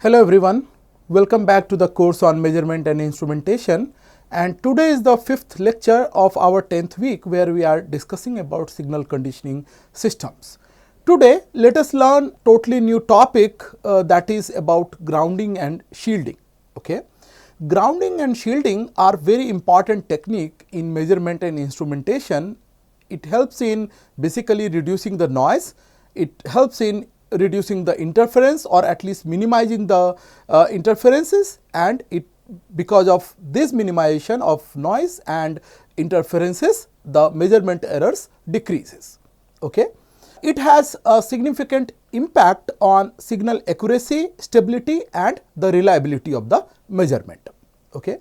Hello everyone, welcome back to the course on measurement and instrumentation, and today is the fifth lecture of our 10th week where we are discussing about signal conditioning systems. Today let us learn totally new topic that is about grounding and shielding. Okay, grounding and shielding are very important technique in measurement and instrumentation. It helps in basically reducing the noise, it helps in reducing the interference or at least minimizing the interferences, and it because of this minimization of noise and interferences the measurement errors decreases. Okay. It has a significant impact on signal accuracy, stability and the reliability of the measurement. Okay.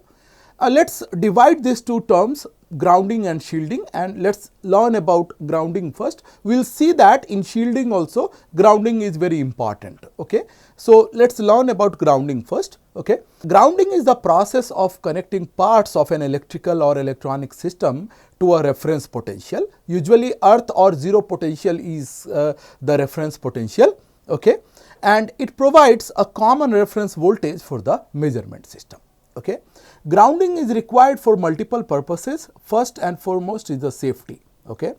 Let us divide these two terms, grounding and shielding, and let us learn about grounding first. We will see that in shielding also grounding is very important. Okay. So, let us learn about grounding first. Okay. Grounding is the process of connecting parts of an electrical or electronic system to a reference potential. Usually earth or zero potential is the reference potential. Okay. And it provides a common reference voltage for the measurement system. Okay. Grounding is required for multiple purposes. First and foremost is the safety. Okay.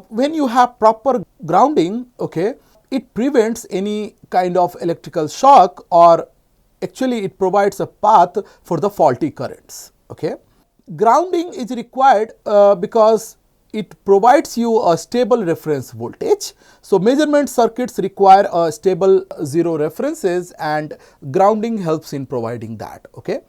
When you have proper grounding, okay, it prevents any kind of electrical shock, or actually it provides a path for the faulty currents. Okay. Grounding is required because it provides you a stable reference voltage. So, measurement circuits require a stable zero references, and grounding helps in providing that. Okay.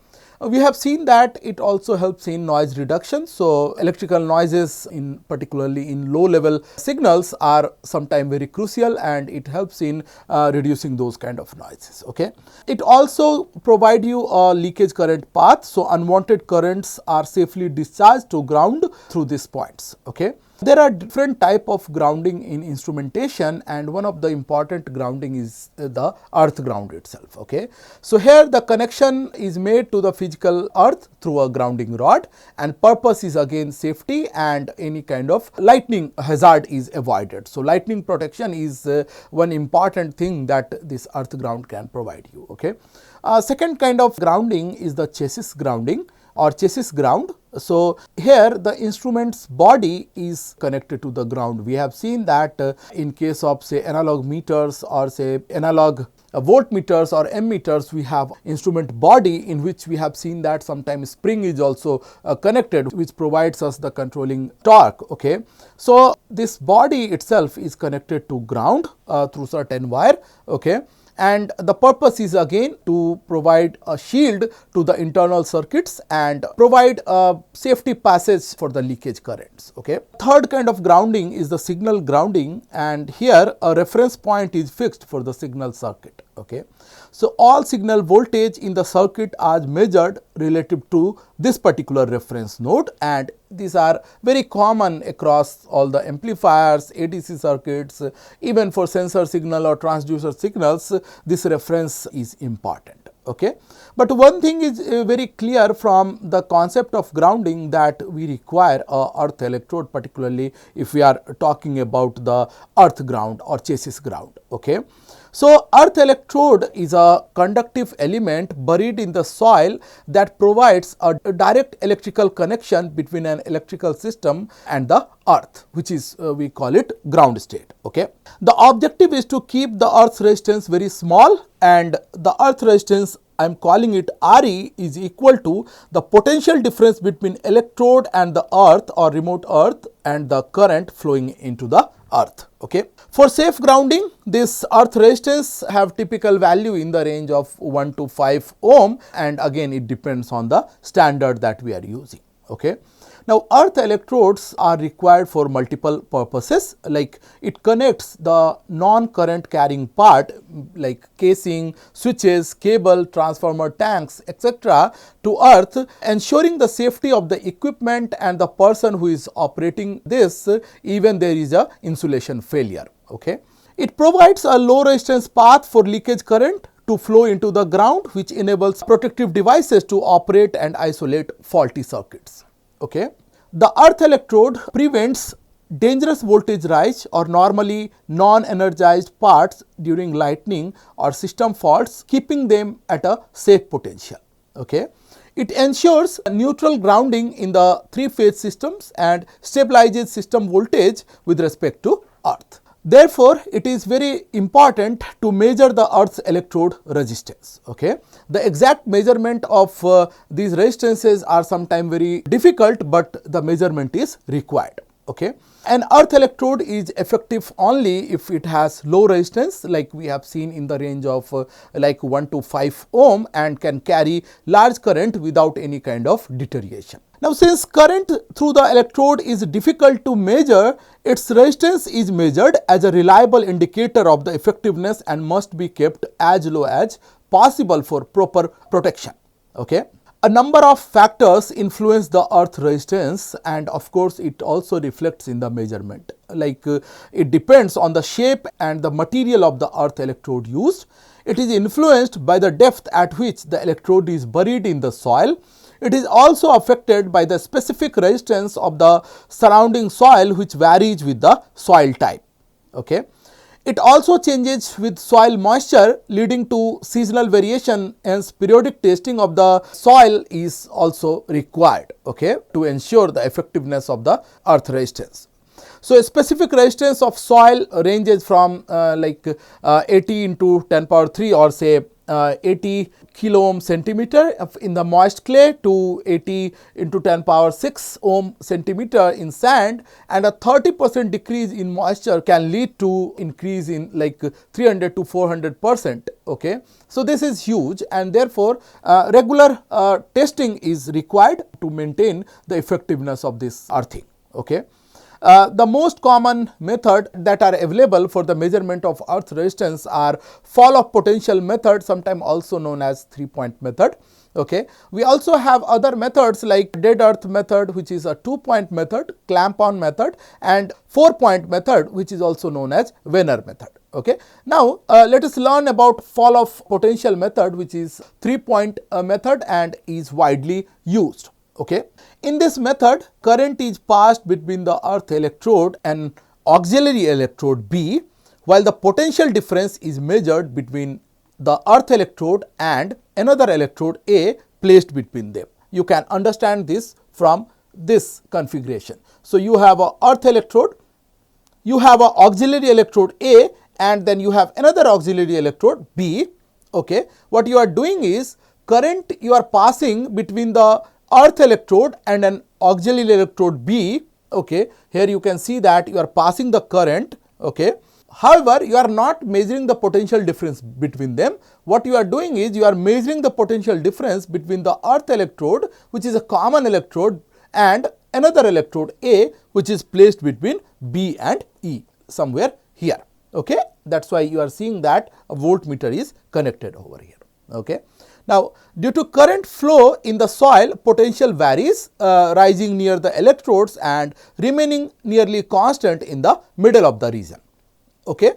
We have seen that it also helps in noise reduction. So, electrical noises particularly in low level signals are sometimes very crucial, and it helps in reducing those kind of noises. Okay. It also provide you a leakage current path. So, unwanted currents are safely discharged to ground through these points. Okay. There are different type of grounding in instrumentation, and one of the important grounding is the earth ground itself. Okay. So, here the connection is made to the physical earth through a grounding rod, and purpose is again safety, and any kind of lightning hazard is avoided. So, lightning protection is one important thing that this earth ground can provide you. Okay. Second kind of grounding is the chassis grounding or chassis ground. So, here the instrument's body is connected to the ground. We have seen that in case of say analog meters or say analog voltmeters or ammeters, we have instrument body in which we have seen that sometimes spring is also connected, which provides us the controlling torque. Okay. So, this body itself is connected to ground through certain wire. Okay. And the purpose is again to provide a shield to the internal circuits and provide a safety passage for the leakage currents. Okay. Third kind of grounding is the signal grounding, and here a reference point is fixed for the signal circuit. Okay. So, all signal voltage in the circuit are measured relative to this particular reference node, and these are very common across all the amplifiers, ADC circuits, even for sensor signal or transducer signals, this reference is important. Okay. But one thing is very clear from the concept of grounding, that we require a earth electrode, particularly if we are talking about the earth ground or chassis ground. Okay. So, earth electrode is a conductive element buried in the soil that provides a direct electrical connection between an electrical system and the earth, which is we call it ground state. Okay. The objective is to keep the earth's resistance very small, and the earth resistance, I am calling it Re, is equal to the potential difference between electrode and the earth or remote earth and the current flowing into the earth. Okay. For safe grounding, this earth resistance have typical value in the range of 1 to 5 ohm, and again it depends on the standard that we are using. Okay. Now, earth electrodes are required for multiple purposes, like it connects the non-current carrying part like casing, switches, cable, transformer tanks, etc. to earth, ensuring the safety of the equipment and the person who is operating this, even there is a insulation failure. Okay. It provides a low resistance path for leakage current to flow into the ground, which enables protective devices to operate and isolate faulty circuits. Okay. The earth electrode prevents dangerous voltage rise or normally non-energized parts during lightning or system faults, keeping them at a safe potential. Okay. It ensures neutral grounding in the three-phase systems and stabilizes system voltage with respect to earth. Therefore, it is very important to measure the earth's electrode resistance. Okay. The exact measurement of these resistances are sometimes very difficult, but the measurement is required. Okay. An earth electrode is effective only if it has low resistance, like we have seen in the range of like 1 to 5 ohm, and can carry large current without any kind of deterioration. Now, since current through the electrode is difficult to measure, its resistance is measured as a reliable indicator of the effectiveness and must be kept as low as possible for proper protection. Okay. A number of factors influence the earth resistance, and of course, it also reflects in the measurement. Like it depends on the shape and the material of the earth electrode used. It is influenced by the depth at which the electrode is buried in the soil. It is also affected by the specific resistance of the surrounding soil, which varies with the soil type. Okay. It also changes with soil moisture, leading to seasonal variation, hence periodic testing of the soil is also required, okay, to ensure the effectiveness of the earth resistance. So, a specific resistance of soil ranges from 80 into 10 power 3 or say 80 kilo ohm centimeter in the moist clay to 80 into 10 power 6 ohm centimeter in sand, and a 30% decrease in moisture can lead to increase in like 300 to 400%. Okay. So, this is huge, and therefore, regular testing is required to maintain the effectiveness of this earthing. Okay. The most common method that are available for the measurement of earth resistance are fall of potential method, sometimes also known as 3-point method. Okay. We also have other methods like dead earth method, which is a 2-point method, clamp on method, and 4-point method, which is also known as Venner method. Okay. Now, let us learn about fall of potential method, which is 3-point method and is widely used. Okay. In this method, current is passed between the earth electrode and auxiliary electrode B, while the potential difference is measured between the earth electrode and another electrode A placed between them. You can understand this from this configuration. So, you have a earth electrode, you have a auxiliary electrode A, and then you have another auxiliary electrode B. Okay. What you are doing is current you are passing between the earth electrode and an auxiliary electrode B. Okay. Here you can see that you are passing the current. Okay. However, you are not measuring the potential difference between them. What you are doing is you are measuring the potential difference between the earth electrode, which is a common electrode, and another electrode A, which is placed between B and E somewhere here. Okay. That is why you are seeing that a voltmeter is connected over here. Okay. Now, due to current flow in the soil, potential varies, rising near the electrodes and remaining nearly constant in the middle of the region. Okay.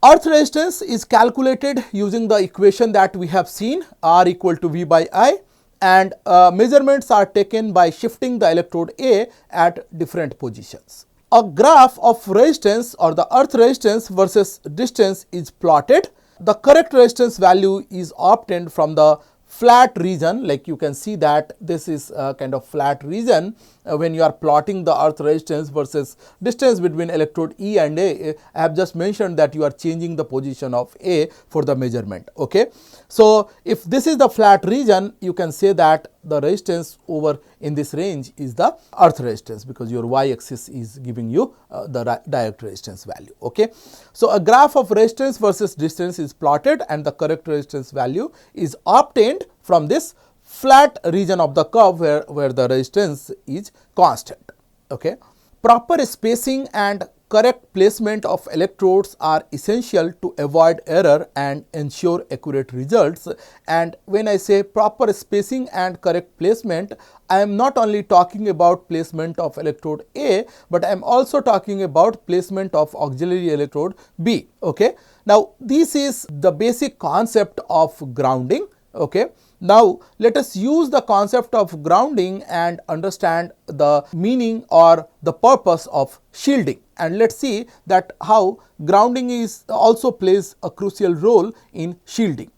Earth resistance is calculated using the equation that we have seen, R equal to V by I, and measurements are taken by shifting the electrode A at different positions. A graph of resistance or the earth resistance versus distance is plotted. The correct resistance value is obtained from the flat region, like you can see that this is a kind of flat region when you are plotting the earth resistance versus distance between electrode E and A. I have just mentioned that you are changing the position of A for the measurement. Okay. So, if this is the flat region, you can say that the resistance over in this range is the earth resistance, because your y axis is giving you the direct resistance value. Okay. So, a graph of resistance versus distance is plotted and the correct resistance value is obtained from this flat region of the curve where the resistance is constant. Okay. Proper spacing and correct placement of electrodes are essential to avoid error and ensure accurate results. And when I say proper spacing and correct placement, I am not only talking about placement of electrode A, but I am also talking about placement of auxiliary electrode B. Okay. Now, this is the basic concept of grounding. Okay. Now, let us use the concept of grounding and understand the meaning or the purpose of shielding, and let us see that how grounding is also plays a crucial role in shielding.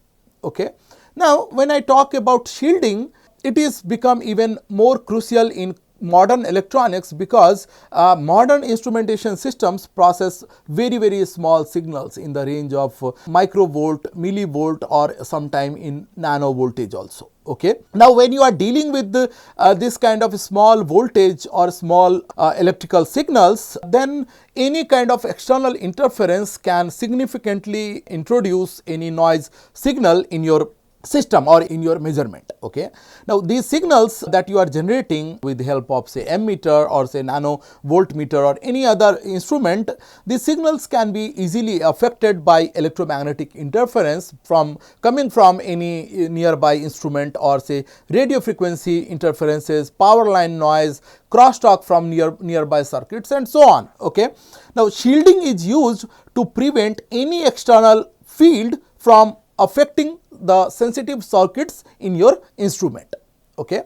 Okay. Now, when I talk about shielding, it is become even more crucial in modern electronics because modern instrumentation systems process very small signals in the range of microvolt, millivolt, or sometime in nano voltage also. Okay. Now, when you are dealing with this kind of small voltage or small electrical signals, then any kind of external interference can significantly introduce any noise signal in your system or in your measurement. Okay. Now, these signals that you are generating with the help of say ammeter or say nano voltmeter or any other instrument, these signals can be easily affected by electromagnetic interference from coming from any nearby instrument or say radio frequency interferences, power line noise, crosstalk from nearby circuits, and so on. Okay. Now, shielding is used to prevent any external field from affecting the sensitive circuits in your instrument. Okay.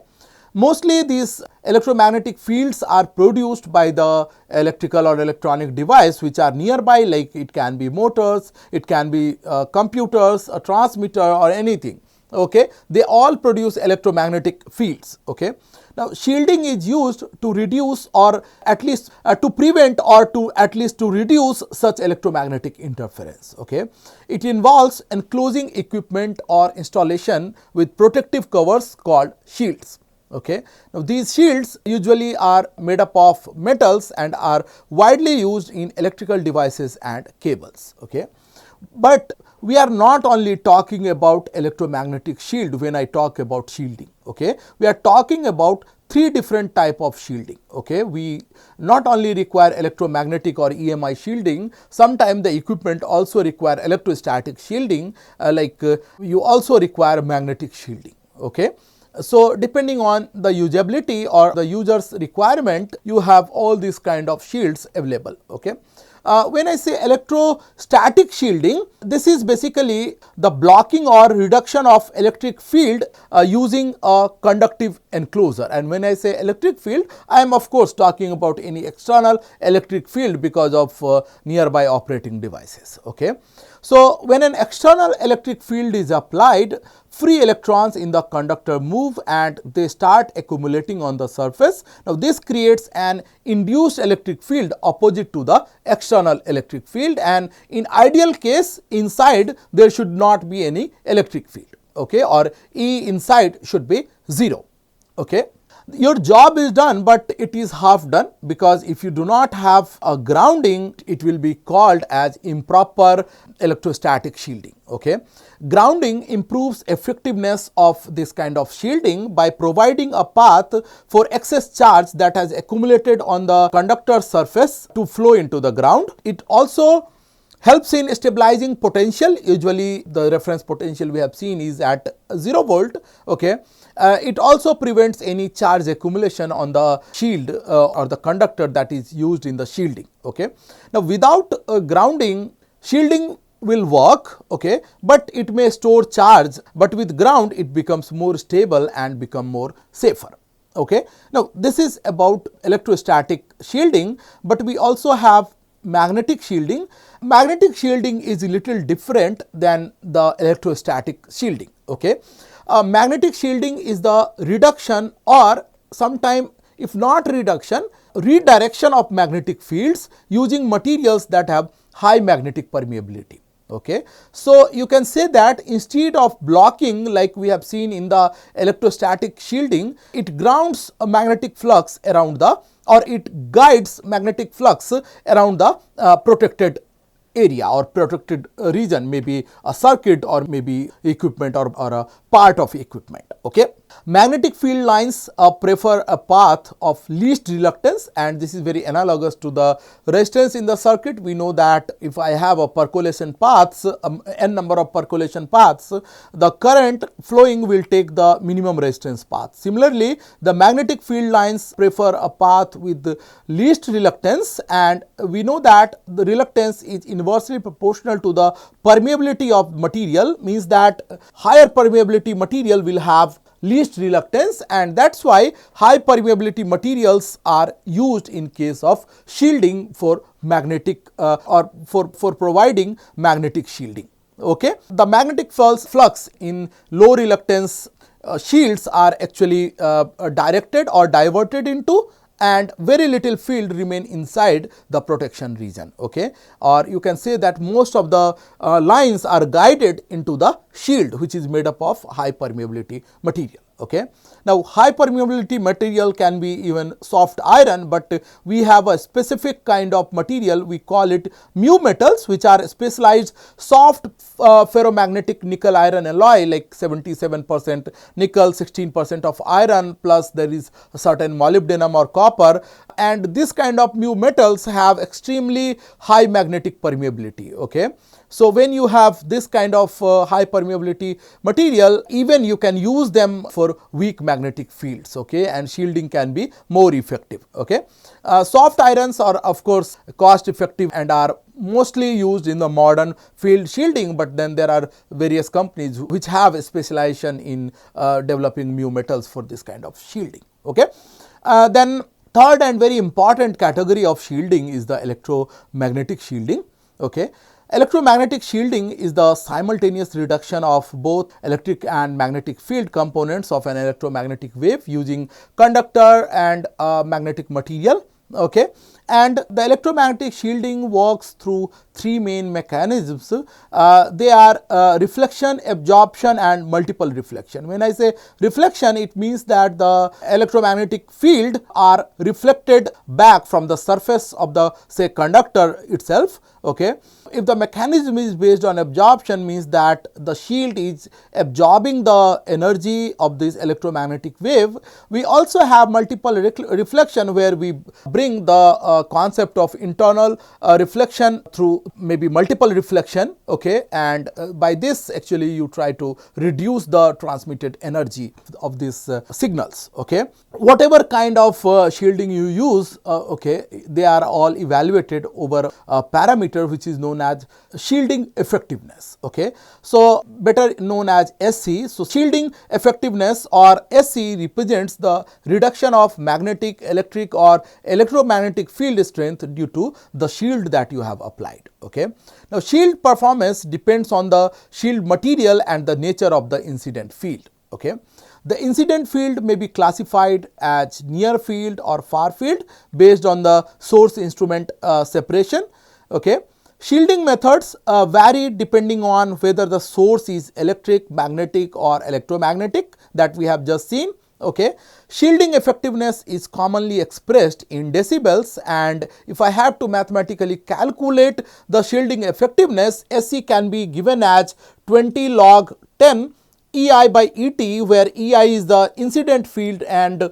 Mostly these electromagnetic fields are produced by the electrical or electronic device which are nearby, like it can be motors, it can be computers, a transmitter, or anything. Okay. They all produce electromagnetic fields. Okay. Now, shielding is used to reduce or at least to prevent or to at least to reduce such electromagnetic interference. Okay. It involves enclosing equipment or installation with protective covers called shields. Okay. Now, these shields usually are made up of metals and are widely used in electrical devices and cables. Okay. But we are not only talking about electromagnetic shield when I talk about shielding. Okay. We are talking about three different type of shielding. Okay. We not only require electromagnetic or EMI shielding, sometimes the equipment also require electrostatic shielding, you also require magnetic shielding. Okay. So, depending on the usability or the user's requirement, you have all these kind of shields available. Okay. When I say electrostatic shielding, this is basically the blocking or reduction of electric field using a conductive enclosure. And when I say electric field, I am of course talking about any external electric field because of nearby operating devices. Okay. So, when an external electric field is applied, free electrons in the conductor move and they start accumulating on the surface. Now, this creates an induced electric field opposite to the external electric field, and in ideal case inside there should not be any electric field. Okay, or E inside should be 0. Okay. Your job is done, but it is half done, because if you do not have a grounding, it will be called as improper electrostatic shielding. Okay. Grounding improves effectiveness of this kind of shielding by providing a path for excess charge that has accumulated on the conductor surface to flow into the ground. It also helps in stabilizing potential. Usually the reference potential we have seen is at 0 volt. Okay. It also prevents any charge accumulation on the shield or the conductor that is used in the shielding. Okay. Now, without grounding, shielding will work, okay, but it may store charge, but with ground it becomes more stable and become more safer. Okay. Now, this is about electrostatic shielding, but we also have magnetic shielding. Magnetic shielding is a little different than the electrostatic shielding. Okay. Magnetic shielding is the reduction, or sometime if not reduction, redirection of magnetic fields using materials that have high magnetic permeability. Okay. So, you can say that instead of blocking like we have seen in the electrostatic shielding, it grounds a magnetic flux around the, or it guides magnetic flux around the protected area or protected region, maybe a circuit or maybe equipment or a part of equipment. Okay. Magnetic field lines prefer a path of least reluctance, and this is very analogous to the resistance in the circuit. We know that if I have a percolation paths, n number of percolation paths, the current flowing will take the minimum resistance path. Similarly, the magnetic field lines prefer a path with least reluctance, and we know that the reluctance is inversely proportional to the permeability of material, means that higher permeability material will have least reluctance, and that's why high permeability materials are used in case of shielding for magnetic or for providing magnetic shielding. Okay, the magnetic flux in low reluctance shields are actually directed or diverted into, and very little field remain inside the protection region. Okay, or you can say that most of the lines are guided into the shield, which is made up of high permeability material. Okay. Now, high permeability material can be even soft iron, but we have a specific kind of material, we call it mu metals, which are specialized soft ferromagnetic nickel iron alloy, like 77% nickel, 16% of iron, plus there is a certain molybdenum or copper, and this kind of mu metals have extremely high magnetic permeability. Okay. So, when you have this kind of high permeability material, even you can use them for weak magnetic fields, okay, and shielding can be more effective. Okay. Soft irons are of course cost effective and are mostly used in the modern field shielding, but then there are various companies which have a specialization in developing mu metals for this kind of shielding. Okay. Then third and very important category of shielding is the electromagnetic shielding. Okay. Electromagnetic shielding is the simultaneous reduction of both electric and magnetic field components of an electromagnetic wave using conductor and magnetic material. Okay. And the electromagnetic shielding works through three main mechanisms. They are reflection, absorption and multiple reflection. When I say reflection, it means that the electromagnetic field are reflected back from the surface of the say conductor itself. Okay. If the mechanism is based on absorption, means that the shield is absorbing the energy of this electromagnetic wave. We also have multiple reflection, where we bring the concept of internal reflection through maybe multiple reflection. Okay, and by this actually you try to reduce the transmitted energy of these signals. Okay, whatever kind of shielding you use, okay, they are all evaluated over a parameter which is known as shielding effectiveness. Okay, so better known as SC. So shielding effectiveness or SC represents the reduction of magnetic, electric or electromagnetic field strength due to the shield that you have applied. Okay, now shield performance depends on the shield material and the nature of the incident field. Okay, the incident field may be classified as near field or far field based on the source instrument separation. Okay. Shielding methods vary depending on whether the source is electric, magnetic or electromagnetic, that we have just seen. Okay. Shielding effectiveness is commonly expressed in decibels, and if I have to mathematically calculate the shielding effectiveness, SC can be given as 20 log 10 EI by ET, where EI is the incident field and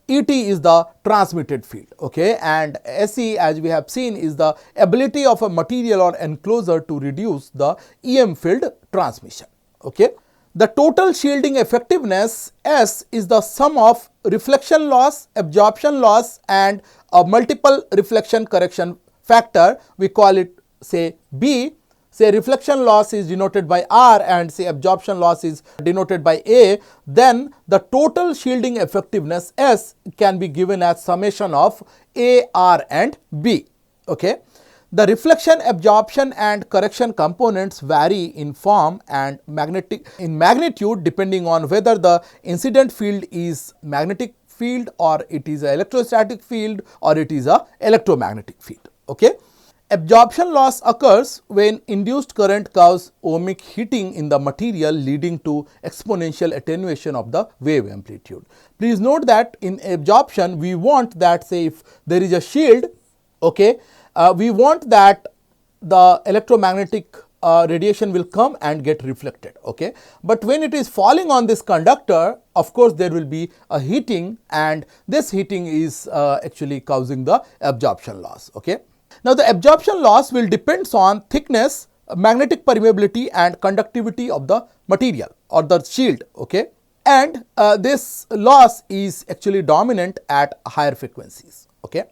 ET is the transmitted field. Okay, and SE, as we have seen, is the ability of a material or enclosure to reduce the EM field transmission. Okay, the total shielding effectiveness S is the sum of reflection loss, absorption loss and a multiple reflection correction factor. We call it say B. Say reflection loss is denoted by R and say absorption loss is denoted by A, then the total shielding effectiveness S can be given as summation of A, R and B. Okay. The reflection, absorption and correction components vary in form and magnitude depending on whether the incident field is magnetic field or it is an electrostatic field or it is a electromagnetic field. Okay. Absorption loss occurs when induced current causes ohmic heating in the material, leading to exponential attenuation of the wave amplitude. Please note that in absorption, we want that say if there is a shield, okay, we want that the electromagnetic radiation will come and get reflected. Okay, but when it is falling on this conductor, of course there will be a heating, and this heating is actually causing the absorption loss. Okay, now the absorption loss will depends on thickness, magnetic permeability and conductivity of the material or the shield. Okay, and this loss is actually dominant at higher frequencies. Okay.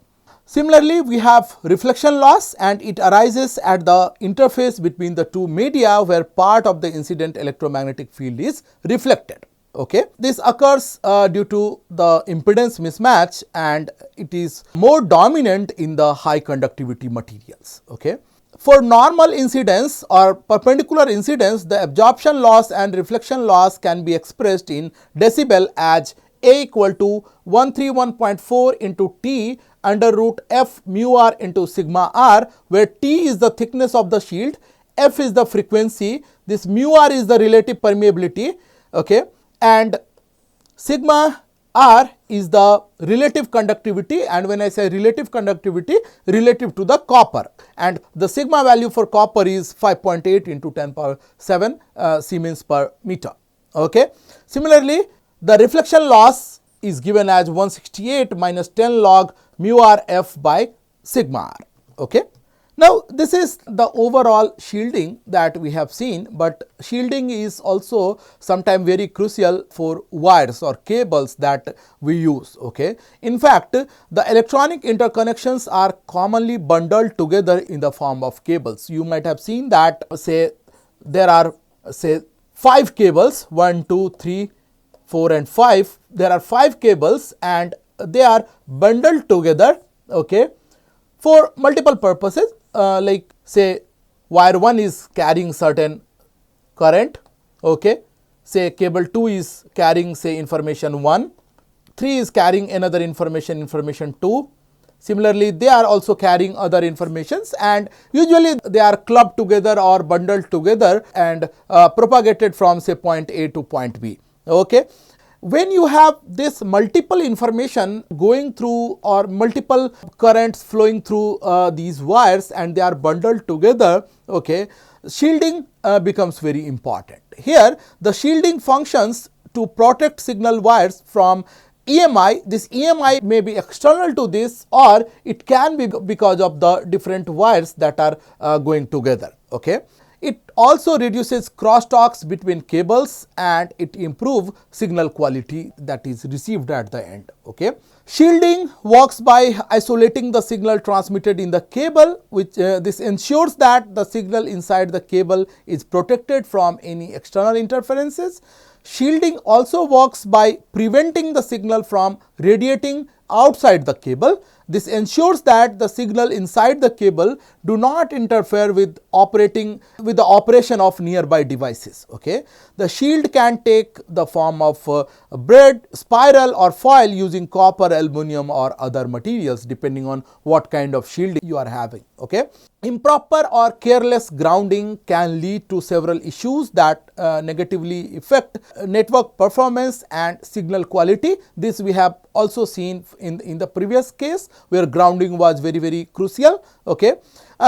Similarly, we have reflection loss, and it arises at the interface between the two media where part of the incident electromagnetic field is reflected. Okay. This occurs due to the impedance mismatch, and it is more dominant in the high conductivity materials. Okay. For normal incidence or perpendicular incidence, the absorption loss and reflection loss can be expressed in decibel as A equal to 131.4 into T under root F mu r into sigma r, where T is the thickness of the shield, F is the frequency, this mu r is the relative permeability, okay, and sigma r is the relative conductivity, and when I say relative conductivity, relative to the copper, and the sigma value for copper is 5.8 into 10 power 7 Siemens per meter. Okay. Similarly, the reflection loss is given as 168 minus 10 log mu r f by sigma r. Okay. Now, this is the overall shielding that we have seen, but shielding is also sometimes very crucial for wires or cables that we use. Okay. In fact, the electronic interconnections are commonly bundled together in the form of cables. You might have seen that, say, there are, say, 5 cables, 1, 2, 3, 4 and 5. There are 5 cables and they are bundled together, okay, for multiple purposes, like say wire 1 is carrying certain current, okay, say cable 2 is carrying say information 1, 3 is carrying another information 2. Similarly, they are also carrying other informations, and usually they are clubbed together or bundled together and propagated from say point A to point B. Okay. When you have this multiple information going through or multiple currents flowing through these wires and they are bundled together, okay, shielding becomes very important. Here, the shielding functions to protect signal wires from EMI. This EMI may be external to this, or it can be because of the different wires that are going together. Okay. It also reduces crosstalks between cables and it improves signal quality that is received at the end. Okay. Shielding works by isolating the signal transmitted in the cable, which this ensures that the signal inside the cable is protected from any external interferences. Shielding also works by preventing the signal from radiating outside the cable. This ensures that the signal inside the cable do not interfere with the operation of nearby devices. Okay. The shield can take the form of braid, spiral or foil using copper, aluminum or other materials depending on what kind of shield you are having. Okay. Improper or careless grounding can lead to several issues that negatively affect network performance and signal quality. This we have also seen in the previous case where grounding was very crucial. Okay.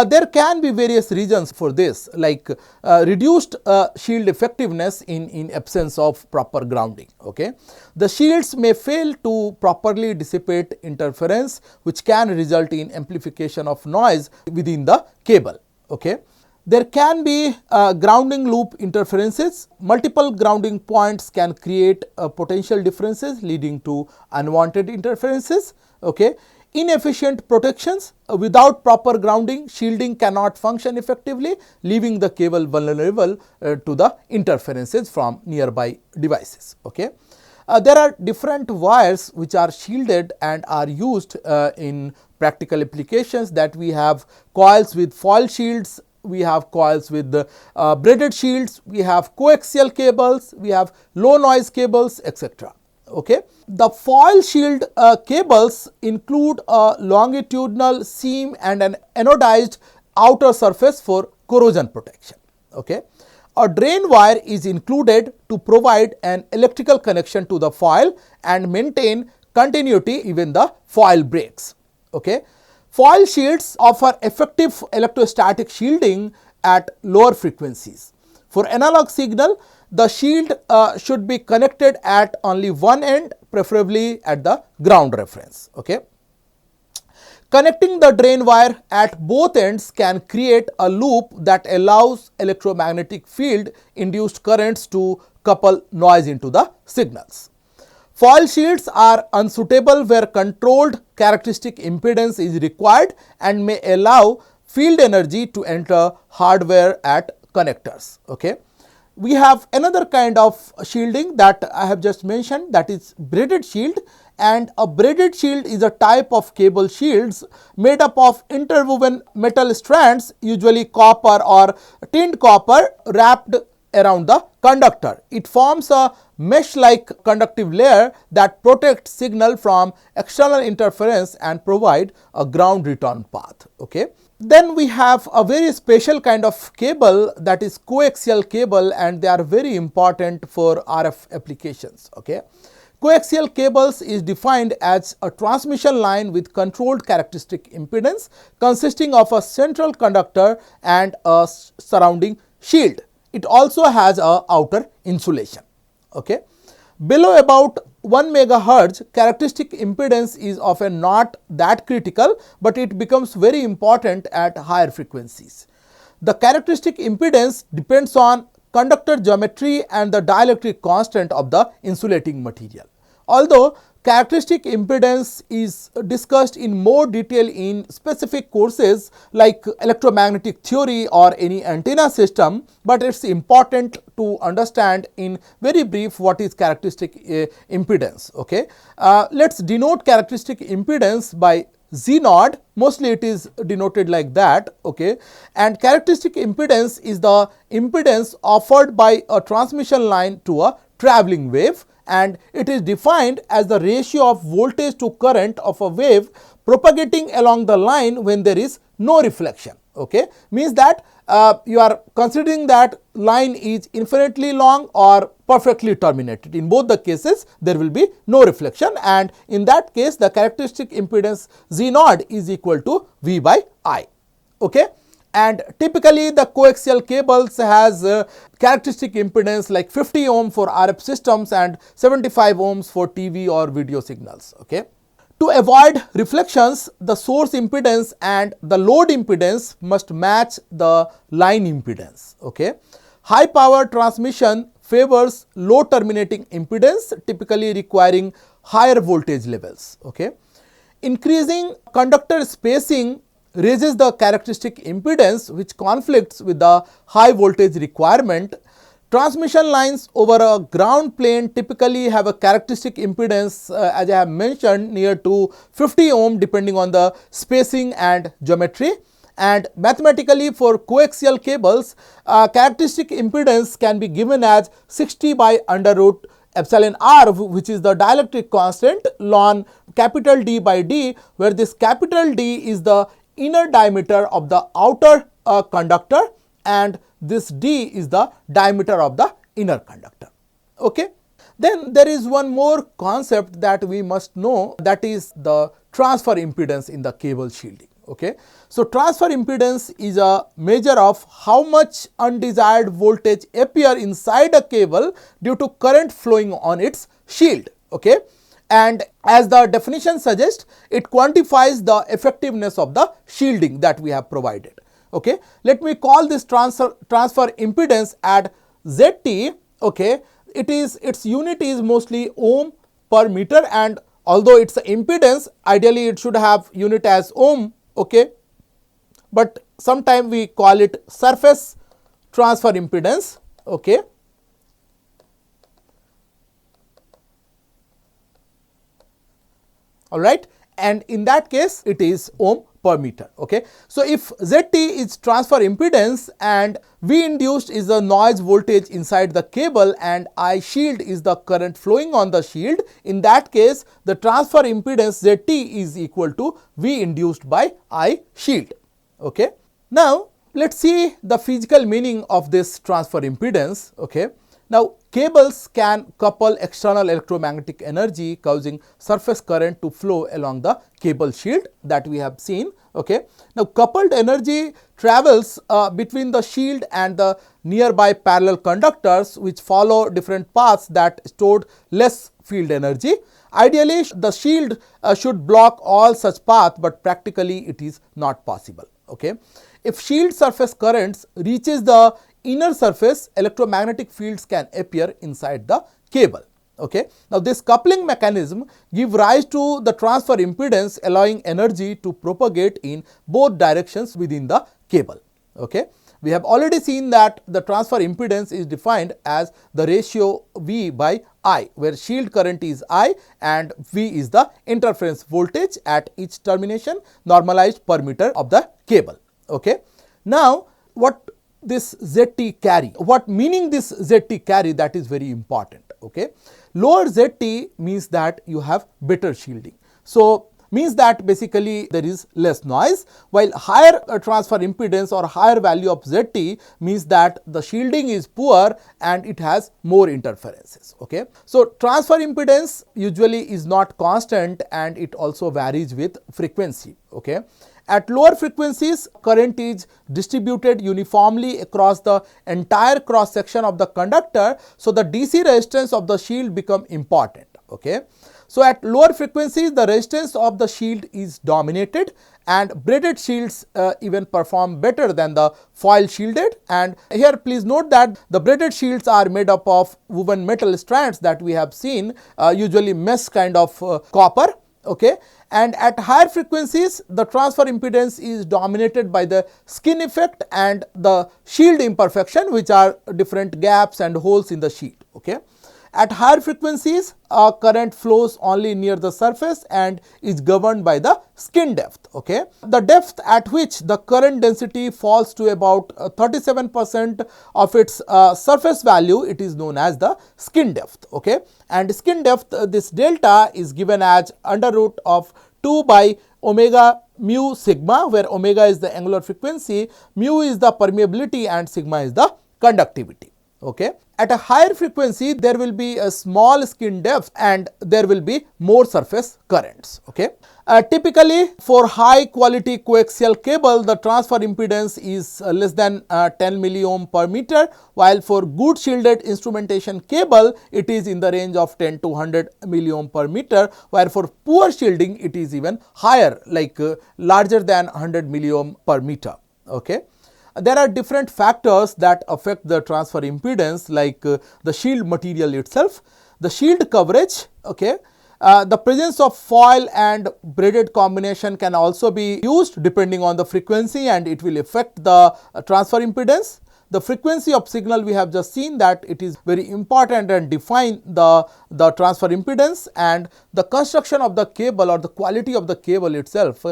There can be various reasons for this, like reduced shield effectiveness in absence of proper grounding. Okay. The shields may fail to properly dissipate interference, which can result in amplification of noise within the cable. Okay. There can be grounding loop interferences. Multiple grounding points can create potential differences leading to unwanted interferences. Okay. Inefficient protections. Without proper grounding, shielding cannot function effectively, leaving the cable vulnerable to the interferences from nearby devices. Okay. There are different wires which are shielded and are used in practical applications. That we have coils with foil shields, we have coils with braided shields, we have coaxial cables, we have low noise cables, etc. Okay. The foil shield cables include a longitudinal seam and an anodized outer surface for corrosion protection. Okay. A drain wire is included to provide an electrical connection to the foil and maintain continuity even the foil breaks. Okay. Foil shields offer effective electrostatic shielding at lower frequencies. For analog signal, the shield should be connected at only one end, preferably at the ground reference. Okay. Connecting the drain wire at both ends can create a loop that allows electromagnetic field induced currents to couple noise into the signals. Foil shields are unsuitable where controlled characteristic impedance is required and may allow field energy to enter hardware at connectors. Okay. We have another kind of shielding that I have just mentioned, that is braided shield, and a braided shield is a type of cable shields made up of interwoven metal strands, usually copper or tinned copper, wrapped around the conductor. It forms a mesh-like conductive layer that protects signal from external interference and provide a ground return path. Okay. Then we have a very special kind of cable, that is coaxial cable, and they are very important for RF applications. Okay. Coaxial cables is defined as a transmission line with controlled characteristic impedance consisting of a central conductor and a surrounding shield. It also has a outer insulation. Okay. Below about 1 megahertz, characteristic impedance is often not that critical, but it becomes very important at higher frequencies. The characteristic impedance depends on conductor geometry and the dielectric constant of the insulating material. Although characteristic impedance is discussed in more detail in specific courses like electromagnetic theory or any antenna system, but it is important to understand in very brief what is characteristic impedance. Okay. Let us denote characteristic impedance by Z naught, mostly it is denoted like that. Okay. And characteristic impedance is the impedance offered by a transmission line to a travelling wave, and it is defined as the ratio of voltage to current of a wave propagating along the line when there is no reflection. Okay. Means that you are considering that line is infinitely long or perfectly terminated. In both the cases there will be no reflection, and in that case the characteristic impedance Z naught is equal to V by I. Okay. And typically the coaxial cables has characteristic impedance like 50 ohm for RF systems and 75 ohms for TV or video signals. Okay. To avoid reflections, the source impedance and the load impedance must match the line impedance. Okay. High power transmission favors low terminating impedance, typically requiring higher voltage levels. Okay. Increasing conductor spacing raises the characteristic impedance, which conflicts with the high voltage requirement. Transmission lines over a ground plane typically have a characteristic impedance as I have mentioned near to 50 ohm depending on the spacing and geometry. And mathematically for coaxial cables, characteristic impedance can be given as 60 by under root epsilon r, which is the dielectric constant ln capital D by D, where this capital D is the inner diameter of the outer conductor and this D is the diameter of the inner conductor. Okay. Then there is one more concept that we must know, that is the transfer impedance in the cable shielding. Okay. So transfer impedance is a measure of how much undesired voltage appear inside a cable due to current flowing on its shield. Okay. And as the definition suggests, it quantifies the effectiveness of the shielding that we have provided. Okay. Let me call this transfer impedance at ZT. Okay. Its unit is mostly ohm per meter, and although it's an impedance, ideally it should have unit as ohm. Okay. But sometimes we call it surface transfer impedance. Okay. All right, and in that case it is ohm per meter. Okay. So if ZT is transfer impedance and V induced is the noise voltage inside the cable and I shield is the current flowing on the shield, in that case the transfer impedance ZT is equal to V induced by I shield. Okay. Now let us see the physical meaning of this transfer impedance. Okay. Now cables can couple external electromagnetic energy causing surface current to flow along the cable shield that we have seen Okay. Now, coupled energy travels between the shield and the nearby parallel conductors which follow different paths that stored less field energy. Ideally, the shield should block all such paths, but practically it is not possible. Okay. If shield surface currents reaches the inner surface, electromagnetic fields can appear inside the cable. Okay. Now, this coupling mechanism give rise to the transfer impedance, allowing energy to propagate in both directions within the cable. Okay. We have already seen that the transfer impedance is defined as the ratio V by I, where shield current is I and V is the interference voltage at each termination normalized per meter of the cable. Okay. Now, what this ZT carry, what meaning this ZT carry, that is very important. Okay. Lower ZT means that you have better shielding. So, means that basically there is less noise, while higher transfer impedance or higher value of ZT means that the shielding is poor and it has more interferences. Okay. So, transfer impedance usually is not constant and it also varies with frequency. Okay. At lower frequencies, current is distributed uniformly across the entire cross section of the conductor. So, the DC resistance of the shield become important. Okay. So, at lower frequencies, the resistance of the shield is dominated and braided shields even perform better than the foil shielded. And here please note that the braided shields are made up of woven metal strands that we have seen, usually mesh kind of copper. Okay. And at higher frequencies, the transfer impedance is dominated by the skin effect and the shield imperfection, which are different gaps and holes in the sheet. Okay. At higher frequencies, current flows only near the surface and is governed by the skin depth. Okay. The depth at which the current density falls to about 37% of its surface value, it is known as the skin depth. Okay. And skin depth, this delta is given as under root of 2 by omega mu sigma, where omega is the angular frequency, mu is the permeability and sigma is the conductivity. Okay. At a higher frequency, there will be a small skin depth and there will be more surface currents. Okay. Typically, for high quality coaxial cable, the transfer impedance is less than 10 milliohm per meter, while for good shielded instrumentation cable, it is in the range of 10 to 100 milliohm per meter, while for poor shielding, it is even higher, like larger than 100 milliohm per meter. Okay. There are different factors that affect the transfer impedance, like the shield material itself, the shield coverage. Okay. The presence of foil and braided combination can also be used depending on the frequency and it will affect the transfer impedance. The frequency of signal, we have just seen that it is very important and define the transfer impedance, and the construction of the cable or the quality of the cable itself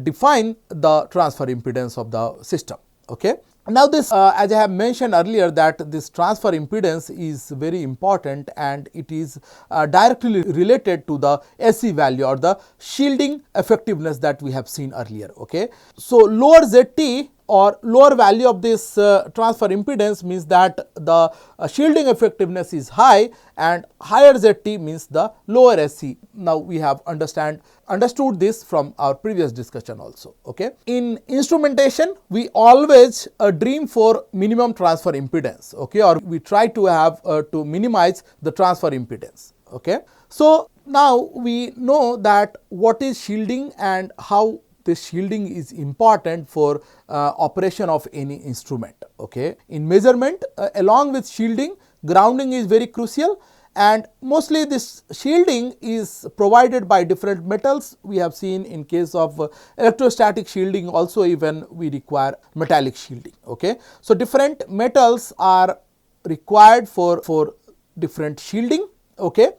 define the transfer impedance of the system. Okay. Now, this as I have mentioned earlier, that this transfer impedance is very important and it is directly related to the SE value or the shielding effectiveness that we have seen earlier. Okay. So, lower ZT or lower value of this transfer impedance means that the shielding effectiveness is high, and higher ZT means the lower SE. Now, we have understood this from our previous discussion also. Okay. In instrumentation, we always dream for minimum transfer impedance, okay, or we try to have to minimize the transfer impedance. Okay. So, now we know that what is shielding and how this shielding is important for operation of any instrument. Okay. In measurement, along with shielding, grounding is very crucial, and mostly this shielding is provided by different metals. We have seen in case of electrostatic shielding also, even we require metallic shielding. Okay. So, different metals are required for different shielding. Okay.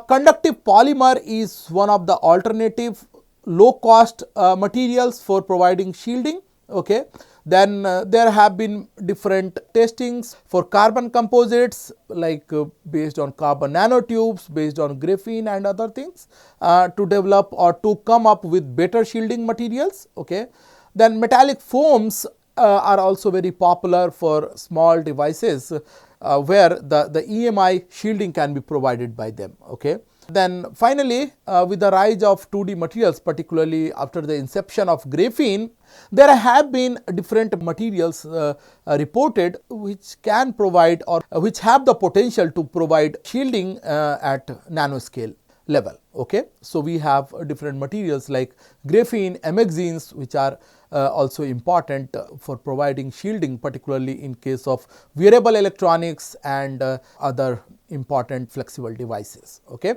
Conductive polymer is one of the alternative low cost materials for providing shielding. Okay. Then there have been different testings for carbon composites, like based on carbon nanotubes, based on graphene and other things, to develop or to come up with better shielding materials. Okay. Then metallic foams are also very popular for small devices where the EMI shielding can be provided by them. Okay. Then finally, with the rise of 2D materials, particularly after the inception of graphene, there have been different materials reported which can provide or which have the potential to provide shielding at nanoscale level. Okay, so we have different materials like graphene, amexines, which are also important for providing shielding, particularly in case of wearable electronics and other important flexible devices. Okay,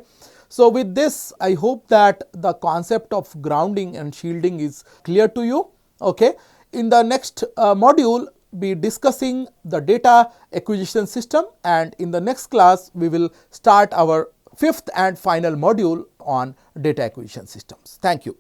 so with this, I hope that the concept of grounding and shielding is clear to you. Okay, in the next module, be discussing the data acquisition system, and in the next class we will start our fifth and final module on data acquisition systems. Thank you.